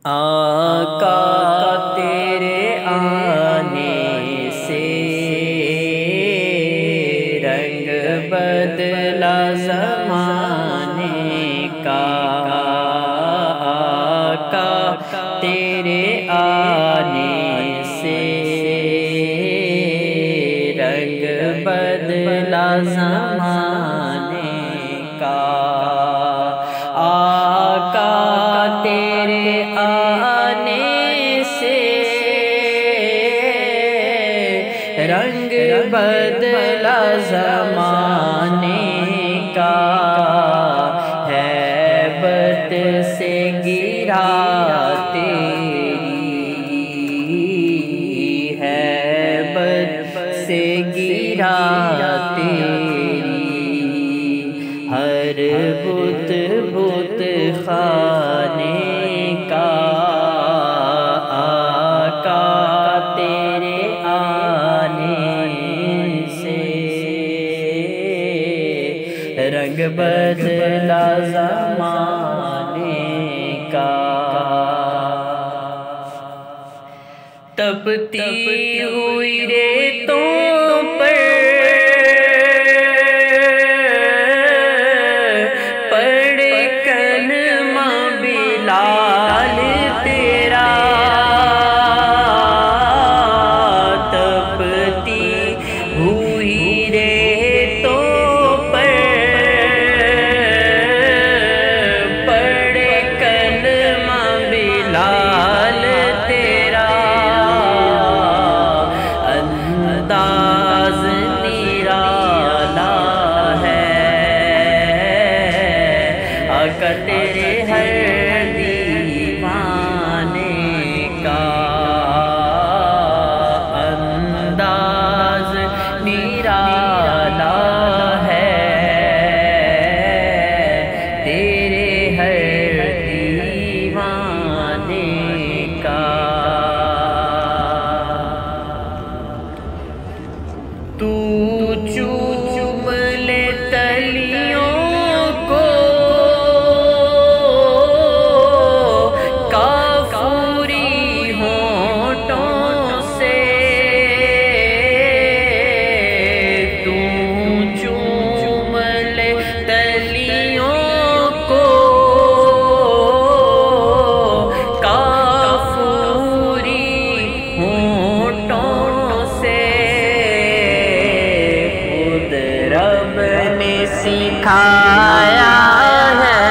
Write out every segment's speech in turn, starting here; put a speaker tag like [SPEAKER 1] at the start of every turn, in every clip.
[SPEAKER 1] آقا تیرے آنے سے رنگ بدلا زمانے کا، آقا تیرے آنے سے رنگ بدلا زمانے کا، آقا تیرے آنے سے رنگ بدلا زمانے کا، ہیبت سے گرا تیری، ہیبت سے گرا تیری، ہر بت خانے کا، آقا تیرے آنے سے رنگ بدلا زمانے کا، تپتی ہوئی ریتوں پر تیرے ہر دیوانے کا انداز نرالا ہے، تیرے ہر دیوانے کا، تو چوم لے تلیوں سکھایا ہے،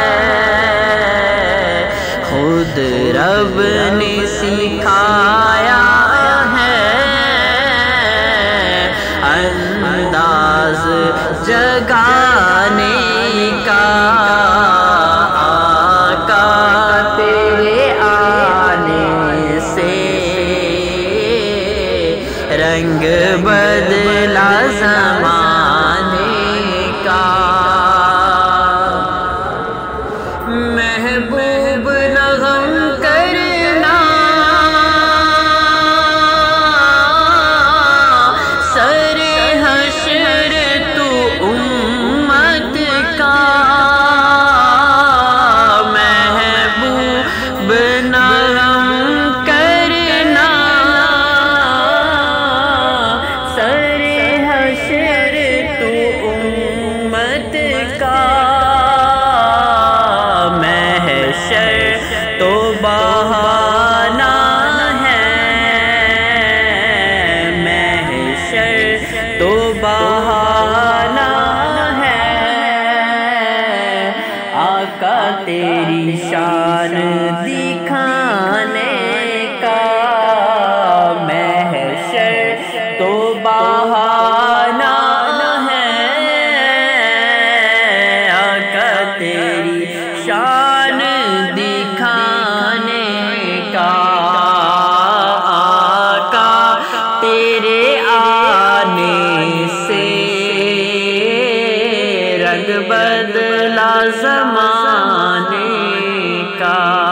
[SPEAKER 1] خود رب نے سکھایا ہے، انداز جگانے کا، آقا تیرے آنے سے رنگ بدلا زمانے کا، محبوب نہ غم کرنا سر حشر تو امت کا، محبوب نہ غم کرنا سر حشر تو امت کا، تو بہانا ہے، محشر تو بہانا ہے، آقا تیری شان دکھانے کا، محشر تو بہانا ہے، آقا تیری شان دکھانے کا، آقا تیرے آنے سے رنگ بدلا زمانے کا۔